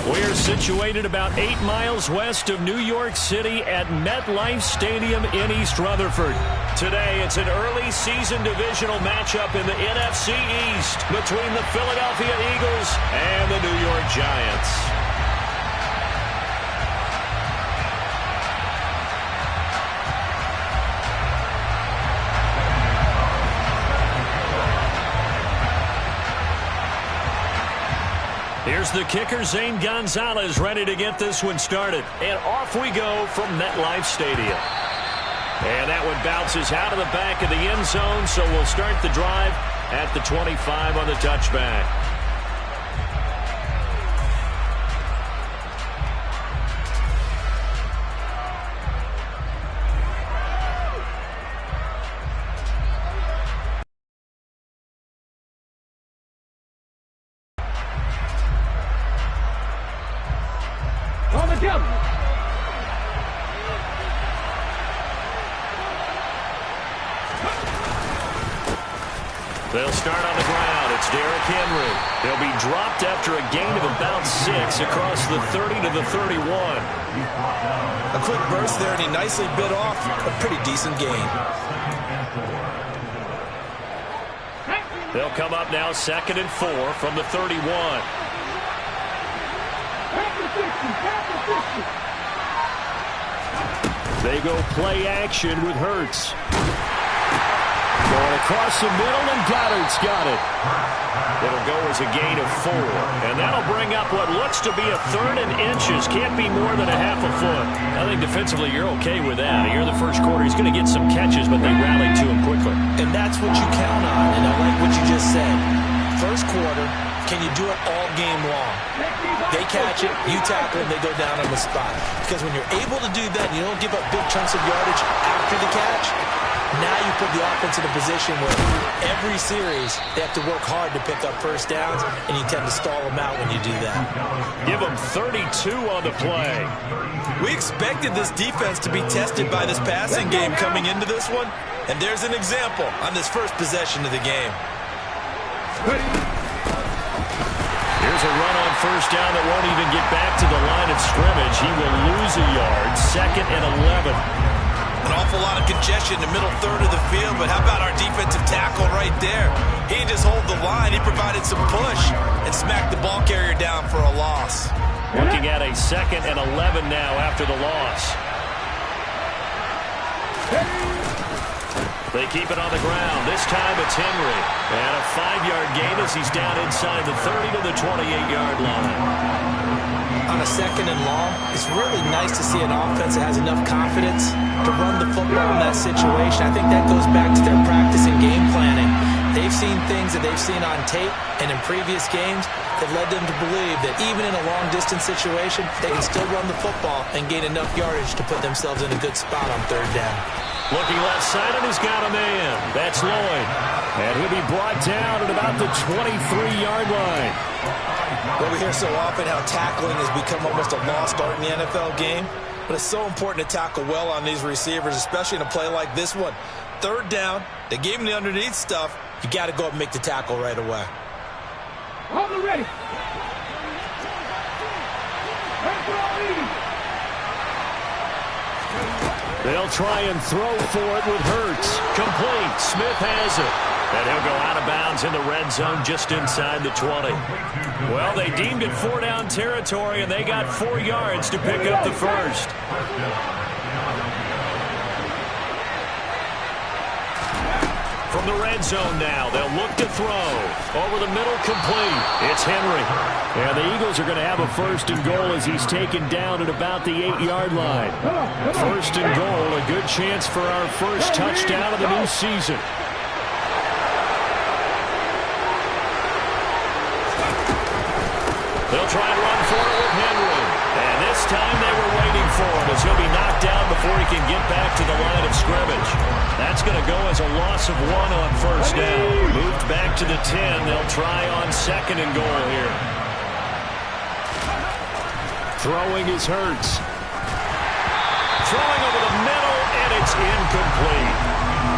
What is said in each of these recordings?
We're situated about 8 miles west of New York City at MetLife Stadium in East Rutherford. Today, it's an early season divisional matchup in the NFC East between the Philadelphia Eagles and the New York Giants. Here's the kicker, Zane Gonzalez, ready to get this one started. And off we go from MetLife Stadium. And that one bounces out of the back of the end zone, so we'll start the drive at the 25 on the touchback. They'll start on the ground. It's Derrick Henry. They'll be dropped after a gain of about 6 across the 30 to the 31. A quick burst there, and he nicely bit off a pretty decent gain. They'll come up now 2nd and 4 from the 31. They go play action with Hurts. Going across the middle, and Goddard's got it. It'll go as a gain of 4. And that'll bring up what looks to be a 3rd and inches. Can't be more than a half a foot. I think defensively you're okay with that. Here in the first quarter, he's going to get some catches, but they rallied to him quickly. And that's what you count on, and I like what you just said. First quarter, can you do it all game long? They catch it, you tackle them, they go down on the spot. Because when you're able to do that, you don't give up big chunks of yardage after the catch. Now you put the offense in a position where every series they have to work hard to pick up first downs, and you tend to stall them out when you do that. Give them 32 on the play. We expected this defense to be tested by this passing game coming into this one, and there's an example on this first possession of the game. Here's a run on first down that won't even get back to the line of scrimmage. He will lose a yard. 2nd and 11. An awful lot of congestion in the middle third of the field, but how about our defensive tackle right there? He didn't just hold the line, he provided some push and smacked the ball carrier down for a loss. Looking at a 2nd and 11 now after the loss. They keep it on the ground. This time it's Henry. And a 5-yard gain as he's down inside the 30 to the 28-yard line. On a 2nd and long, it's really nice to see an offense that has enough confidence to run the football in that situation. I think that goes back to their practice and game planning. They've seen things that they've seen on tape and in previous games that led them to believe that even in a long-distance situation, they can still run the football and gain enough yardage to put themselves in a good spot on 3rd down. Looking left side, and he's got a man. That's Lloyd. And he'll be brought down at about the 23-yard line. Well, we hear so often how tackling has become almost a lost art in the NFL game. But it's so important to tackle well on these receivers, especially in a play like this one. 3rd down, they gave him the underneath stuff. You got to go up and make the tackle right away. Hold it ready. They'll try and throw for it with Hurts. Complete. Smith has it. And he'll go out of bounds in the red zone just inside the 20. Well, they deemed it 4-down territory, and they got 4 yards to pick up the first. From the red zone now, they'll look to throw. Over the middle, complete. It's Henry. And the Eagles are going to have a 1st and goal as he's taken down at about the 8-yard line. 1st and goal, a good chance for our first touchdown of the new season. They'll try and run for it with Henry. And this time they were waiting for him as he'll be knocked down before he can get back to the line of scrimmage. That's going to go as a loss of 1 on first down. Moved back to the 10. They'll try on 2nd and goal here. Throwing is Hurts. Throwing over the middle, and it's incomplete.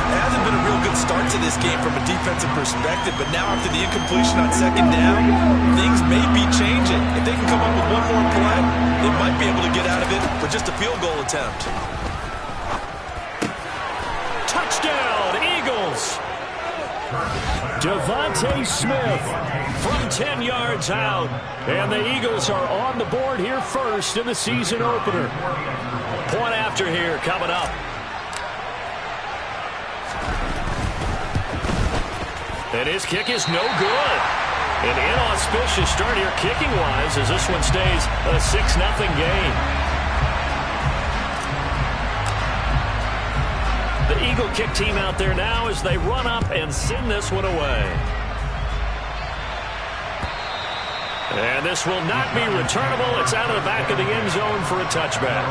It hasn't been a real good start to this game from a defensive perspective, but now after the incompletion on second down, things may be changing. If they can come up with one more play, they might be able to get out of it for just a field goal attempt. Touchdown, Eagles! Devontae Smith from 10 yards out. And the Eagles are on the board here first in the season opener. Point after here coming up. And his kick is no good. An inauspicious start here kicking-wise as this one stays a 6-0 game. The Eagle kick team out there now as they run up and send this one away. And this will not be returnable. It's out of the back of the end zone for a touchback.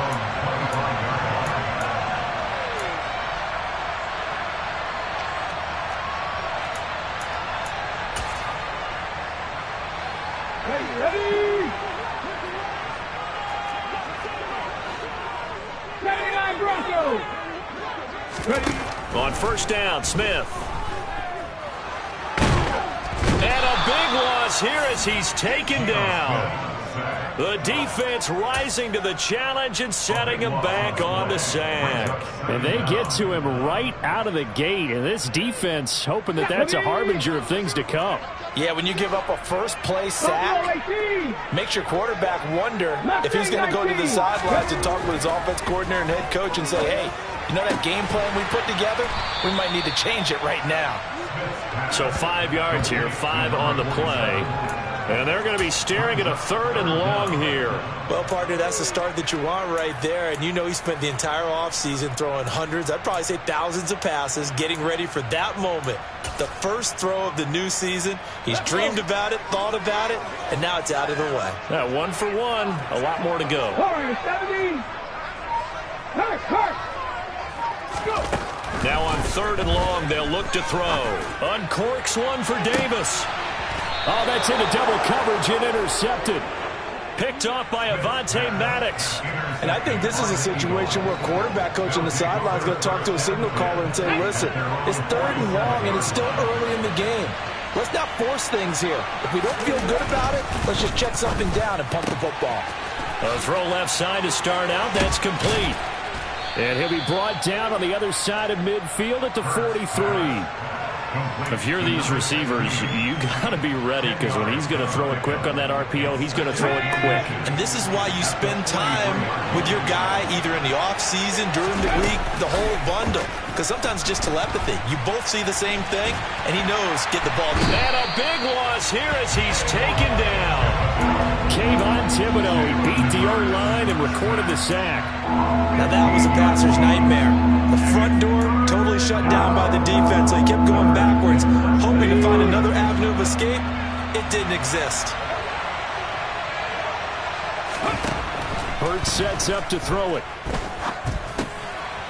Ready? 79 Broncos. Ready. On first down, Smith. And a big loss here as he's taken down. The defense rising to the challenge and setting him back on the sack. And they get to him right out of the gate. And this defense hoping that that's a harbinger of things to come. Yeah, when you give up a first-play sack, makes your quarterback wonder if he's going to go to the sidelines and talk with his offense coordinator and head coach and say, hey, you know that game plan we put together? We might need to change it right now. So 5 yards here, 5 on the play. And they're going to be staring at a 3rd and long here. Well, partner, that's the start that you want right there. And you know he spent the entire offseason throwing hundreds, I'd probably say thousands of passes, getting ready for that moment. The first throw of the new season. He's dreamed about it, thought about it, and now it's out of the way. 1 for 1, a lot more to go. 70. Go. Now on 3rd and long, they'll look to throw. Uncorks one for Davis. Oh, that's into double coverage and intercepted. Picked off by Avonte Maddox. And I think this is a situation where quarterback coach on the sideline is going to talk to a signal caller and say, listen, it's 3rd and long and it's still early in the game. Let's not force things here. If we don't feel good about it, let's just check something down and pump the football. A throw left side to start out. That's complete. And he'll be brought down on the other side of midfield at the 43. If you're these receivers, you got to be ready because when he's going to throw it quick on that RPO, he's going to throw it quick. And this is why you spend time with your guy either in the offseason, during the week, the whole bundle. Because sometimes just telepathy. You both see the same thing, and he knows get the ball. And a big loss here as he's taken down. Kayvon Thibodeau, he beat the O-line and recorded the sack. Now that was a passer's nightmare. The front door totally shut down by the defense, so he kept going backwards, hoping to find another avenue of escape. It didn't exist. Hurts sets up to throw it.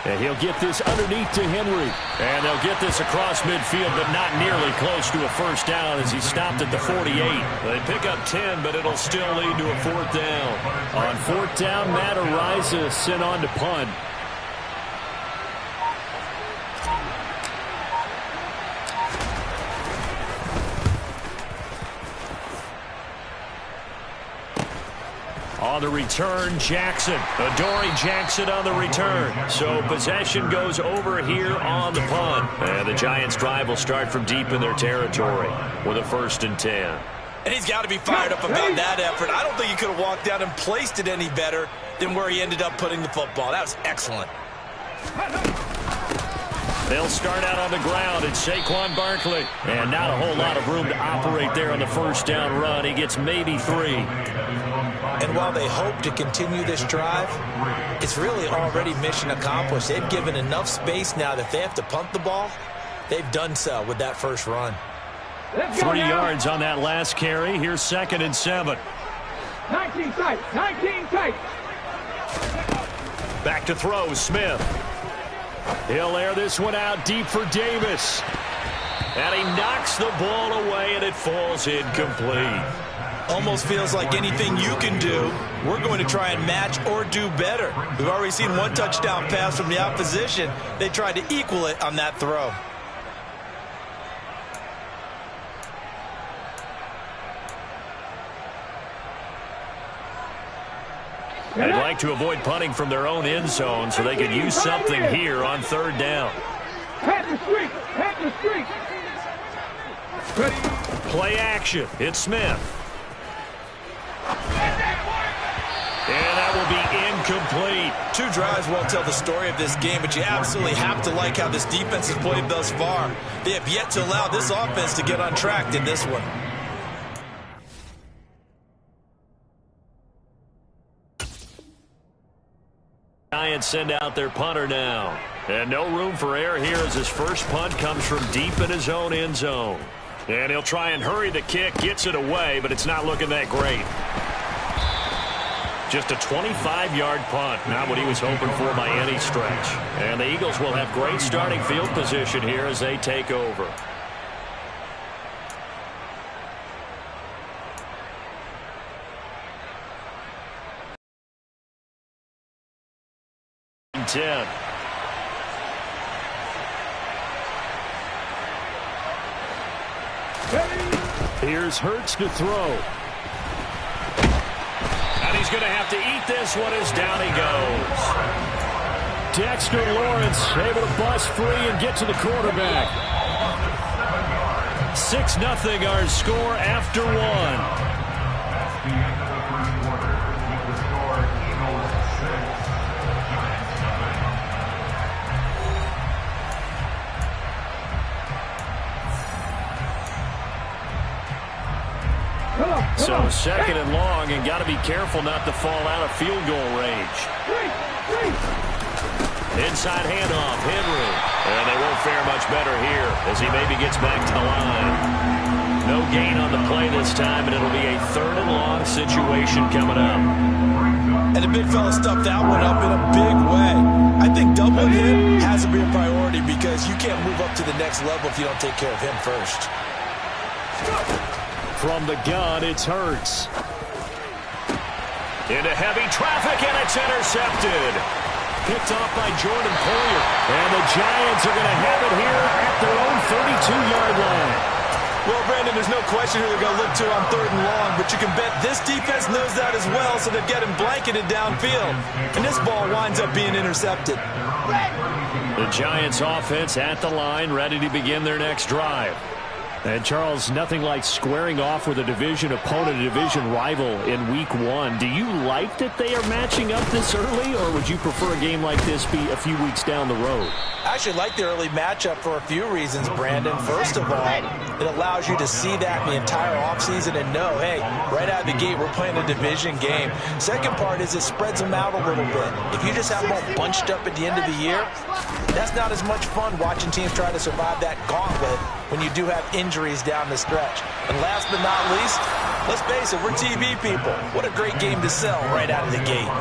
And he'll get this underneath to Henry. And they'll get this across midfield, but not nearly close to a first down as he stopped at the 48. They pick up 10, but it'll still lead to a 4th down. On 4th down, Matt Ariza sent on to punt. On the return, Jackson. Adoree Jackson on the return. So possession goes over here on the punt. And the Giants' drive will start from deep in their territory with a 1st and 10. And he's got to be fired up about that effort. I don't think he could have walked down and placed it any better than where he ended up putting the football. That was excellent. They'll start out on the ground. It's Saquon Barkley. And not a whole lot of room to operate there on the first down run. He gets maybe 3. And while they hope to continue this drive, it's really already mission accomplished. They've given enough space now that if they have to punt the ball, they've done so with that first run. 3 yards on that last carry. Here's 2nd and 7. 19 tight. 19 tight. Back to throw, Smith. He'll air this one out deep for Davis. And he knocks the ball away, and it falls incomplete. Almost feels like anything you can do, we're going to try and match or do better. We've already seen one touchdown pass from the opposition. They tried to equal it on that throw. They'd like to avoid punting from their own end zone so they could use something here on third down. Head the street. Head the street. Ready. Play action. It's Smith. And that will be incomplete. 2 drives won't tell the story of this game, but you absolutely have to like how this defense has played thus far. They have yet to allow this offense to get on track in this one. Giants send out their punter now. And no room for error here as his first punt comes from deep in his own end zone. And he'll try and hurry the kick, gets it away, but it's not looking that great. Just a 25-yard punt, not what he was hoping for by any stretch. And the Eagles will have great starting field position here as they take over. Here's Hurts to throw. And he's going to have to eat this one as down he goes. Dexter Lawrence able to bust free and get to the quarterback. 6-0 our score after one. So second and long, and got to be careful not to fall out of field goal range. Inside handoff, Henry. And they won't fare much better here as he maybe gets back to the line. No gain on the play this time, and it'll be a third and long situation coming up. And the big fella stuffed that one up in a big way. I think doubling him has to be a priority because you can't move up to the next level if you don't take care of him first. From the gun, it's Hurts. Into heavy traffic, and it's intercepted. Picked off by Jordan Poyer. And the Giants are going to have it here at their own 32-yard line. Well, Brandon, there's no question who they're going to look to on third and long, but you can bet this defense knows that as well, so they've got him blanketed downfield. And this ball winds up being intercepted. The Giants offense at the line, ready to begin their next drive. And, Charles, nothing like squaring off with a division opponent, a division rival in Week 1. Do you like that they are matching up this early, or would you prefer a game like this be a few weeks down the road? I actually like the early matchup for a few reasons, Brandon. First of all, it allows you to see that in the entire offseason and know, hey, right out of the gate, we're playing a division game. Second part is it spreads them out a little bit. If you just have them all bunched up at the end of the year, that's not as much fun watching teams try to survive that gauntlet when you do have injuries down the stretch. And last but not least, let's face it, we're TV people. What a great game to sell right out of the gate.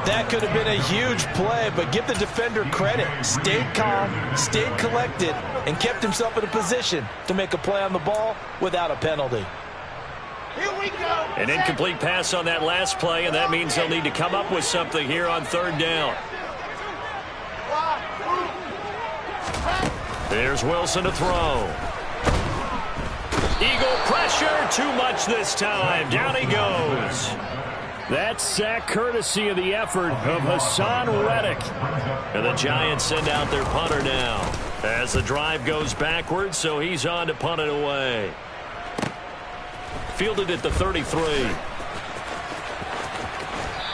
That could have been a huge play, but give the defender credit. Stayed calm, stayed collected, and kept himself in a position to make a play on the ball without a penalty. Here we go. An incomplete pass on that last play, and that means they'll need to come up with something here on third down. There's Wilson to throw. Eagle pressure, too much this time. Down he goes. That sack courtesy of the effort of Hassan Reddick. And the Giants send out their punter now as the drive goes backwards, so he's on to punt it away. Fielded at the 33.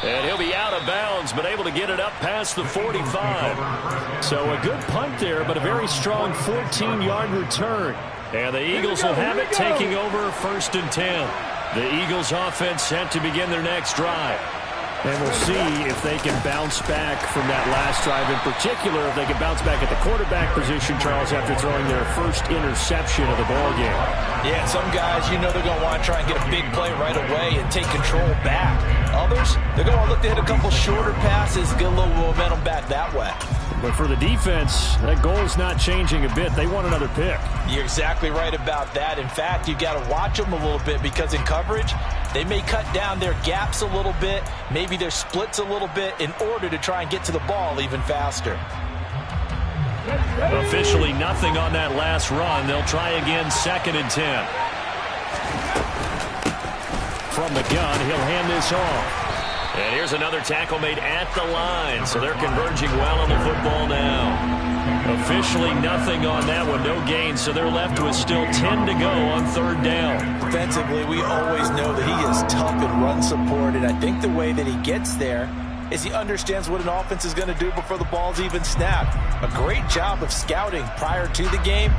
And he'll be out of bounds, but able to get it up past the 45. So a good punt there, but a very strong 14-yard return. And the Eagles will have it, taking over first and 10. The Eagles offense set to begin their next drive. And we'll see if they can bounce back from that last drive. In particular, if they can bounce back at the quarterback position, Charles, after throwing their first interception of the ballgame. Yeah, some guys, you know they're going to want to try and get a big play right away and take control back. Others, they're going to look to hit a couple shorter passes, get a little momentum back that way. But for the defense, that goal's not changing a bit. They want another pick. You're exactly right about that. In fact, you got to watch them a little bit because in coverage, They may cut down their gaps a little bit, maybe their splits a little bit in order to try and get to the ball even faster. Officially nothing on that last run. They'll try again, 2nd and 10. From the gun, he'll hand this off. And here's another tackle made at the line, so they're converging well on the football now. Officially nothing on that one, no gain, so they're left with still 10 to go on 3rd down. Defensively, we always know that he is tough in run support, and I think the way that he gets there is he understands what an offense is going to do before the ball's even snapped. A great job of scouting prior to the game,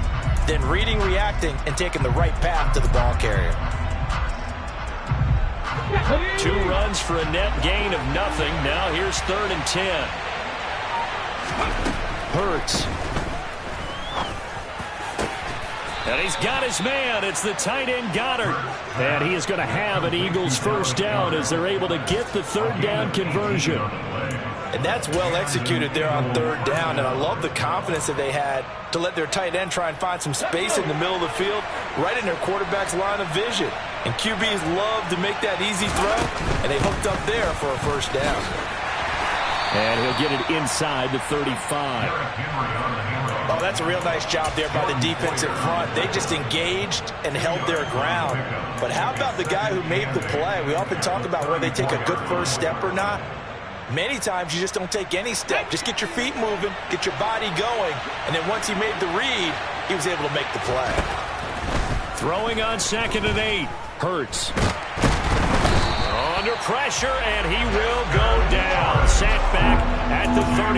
then reading, reacting, and taking the right path to the ball carrier. 2 runs for a net gain of nothing. Now here's 3rd and 10. Hurts. And he's got his man. It's the tight end Goddard. And he is going to have an Eagles 1st down as they're able to get the 3rd down conversion. And that's well executed there on 3rd down. And I love the confidence that they had to let their tight end try and find some space in the middle of the field, right in their quarterback's line of vision. And QBs love to make that easy throw, and they hooked up there for a 1st down. And he'll get it inside the 35. Oh, that's a real nice job there by the defense in front. They just engaged and held their ground. But how about the guy who made the play? We often talk about whether they take a good first step or not. Many times you just don't take any step. Just get your feet moving, get your body going, and then once he made the read, he was able to make the play. Throwing on 2nd and 8. Hurts. Under pressure, and he will go down. Sacked back at the 38.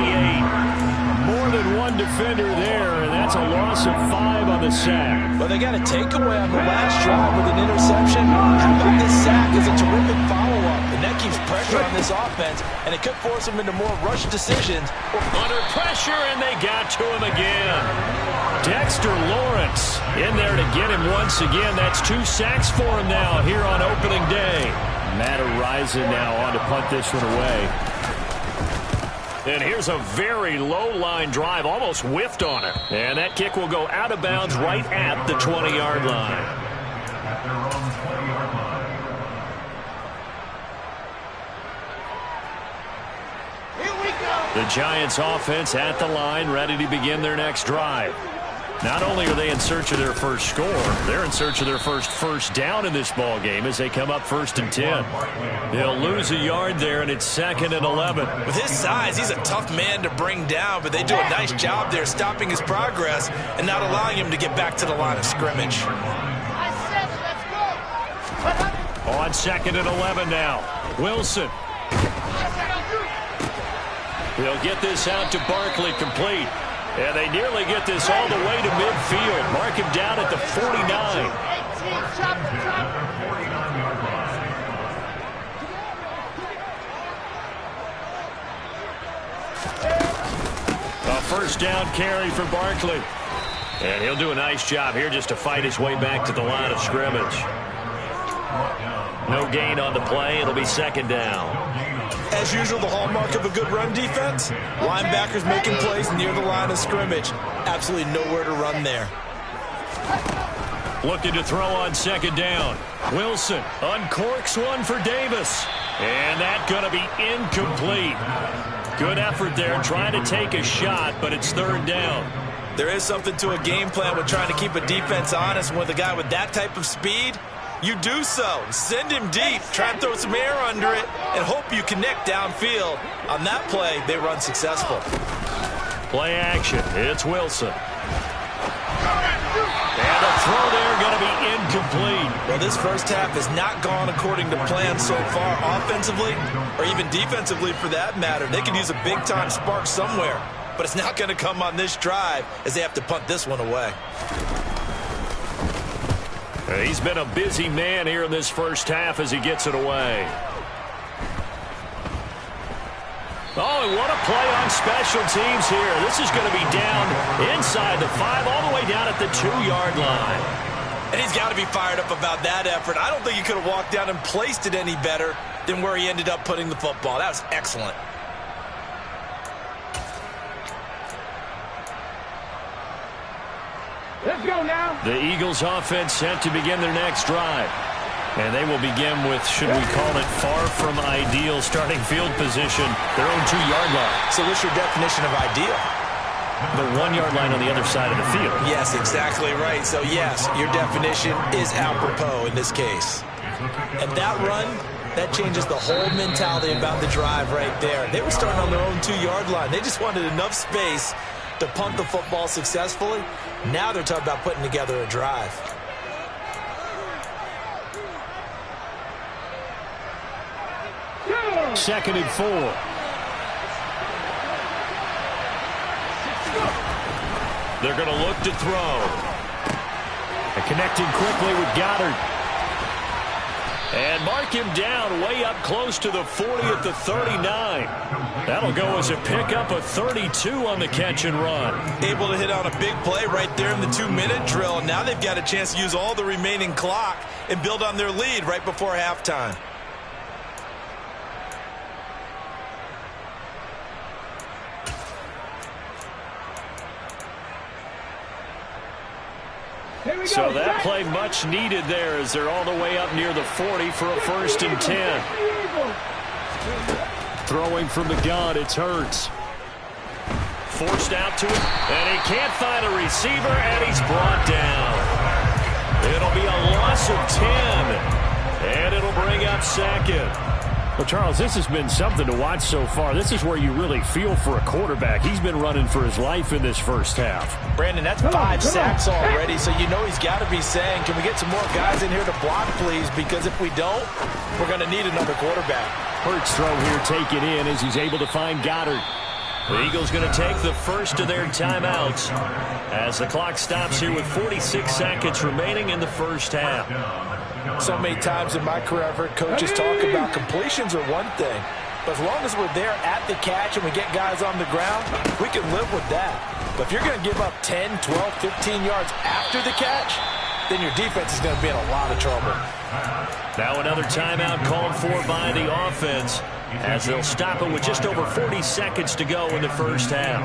More than one defender there, and that's a loss of 5 on the sack. Well, they got a takeaway on the last drive with an interception. How about this sack? It's a terrific follow-up, and that keeps pressure on this offense, and it could force them into more rush decisions. Under pressure, and they got to him again. Dexter Lawrence in there to get him once again. That's 2 sacks for him now here on opening day. Matt Araiza now on to punt this one away. And here's a very low-line drive, almost whiffed on it. And that kick will go out of bounds right at the 20-yard line. Here we go. The Giants offense at the line, ready to begin their next drive. Not only are they in search of their first score, they're in search of their first down in this ball game as they come up 1st and 10. They'll lose a yard there, and it's 2nd and 11. With his size, he's a tough man to bring down, but they do a nice job there stopping his progress and not allowing him to get back to the line of scrimmage. I said it, let's go. On 2nd and 11 now. Wilson. He'll get this out to Barkley, complete. And they nearly get this all the way to midfield. Mark him down at the 49. 18, chop, chop. A 1st down carry for Barkley. And he'll do a nice job here just to fight his way back to the line of scrimmage. No gain on the play. It'll be 2nd down. As usual, the hallmark of a good run defense, linebackers making plays near the line of scrimmage. Absolutely nowhere to run there. Looking to throw on 2nd down. Wilson uncorks one for Davis. And that's going to be incomplete. Good effort there trying to take a shot, but it's 3rd down. There is something to a game plan with trying to keep a defense honest. With a guy with that type of speed, you do so. Send him deep, try and throw some air under it, and hope you connect downfield. On that play, they run successful. Play action. It's Wilson. And the throw there going to be incomplete. Well, this first half has not gone according to plan so far offensively, or even defensively for that matter. They could use a big-time spark somewhere, but it's not going to come on this drive as they have to punt this one away. He's been a busy man here in this first half as he gets it away. Oh, and what a play on special teams here. This is going to be down inside the 5, all the way down at the 2-yard line. And he's got to be fired up about that effort. I don't think he could have walked down and placed it any better than where he ended up putting the football. That was excellent. Let's go now. The Eagles offense set to begin their next drive. And they will begin with, should we call it, far from ideal starting field position, their own 2-yard line. So what's your definition of ideal? The 1-yard line on the other side of the field. Yes, exactly right. So, yes, your definition is apropos in this case. And that run, that changes the whole mentality about the drive right there. They were starting on their own 2-yard line. They just wanted enough space to punt the football successfully. Now they're talking about putting together a drive. Second and 4. They're going to look to throw. And connecting quickly with Goddard. And mark him down way up close to the 40 at the 39. That'll go as a pickup of 32 on the catch and run. Able to hit on a big play right there in the 2-minute drill. Now they've got a chance to use all the remaining clock and build on their lead right before halftime. So that play much needed there as they're all the way up near the 40 for a 1st and 10. Throwing from the gun, it's Hurts. Forced out to it, and he can't find a receiver, and he's brought down. It'll be a loss of 10, and it'll bring up 2nd. Well, Charles, this has been something to watch so far. This is where you really feel for a quarterback. He's been running for his life in this first half. Brandon, that's 5 sacks already, so you know he's got to be saying, can we get some more guys in here to block, please? Because if we don't, we're going to need another quarterback. Hurts throw here taken in as he's able to find Goddard. The Eagles going to take the first of their timeouts as the clock stops here with 46 seconds remaining in the first half. So many times in my career I've heard coaches talk about completions are one thing, but as long as we're there at the catch and we get guys on the ground, we can live with that. But if you're going to give up 10, 12, 15 yards after the catch, then your defense is going to be in a lot of trouble. Now another timeout called for by the offense as they'll stop it with just over 40 seconds to go in the first half.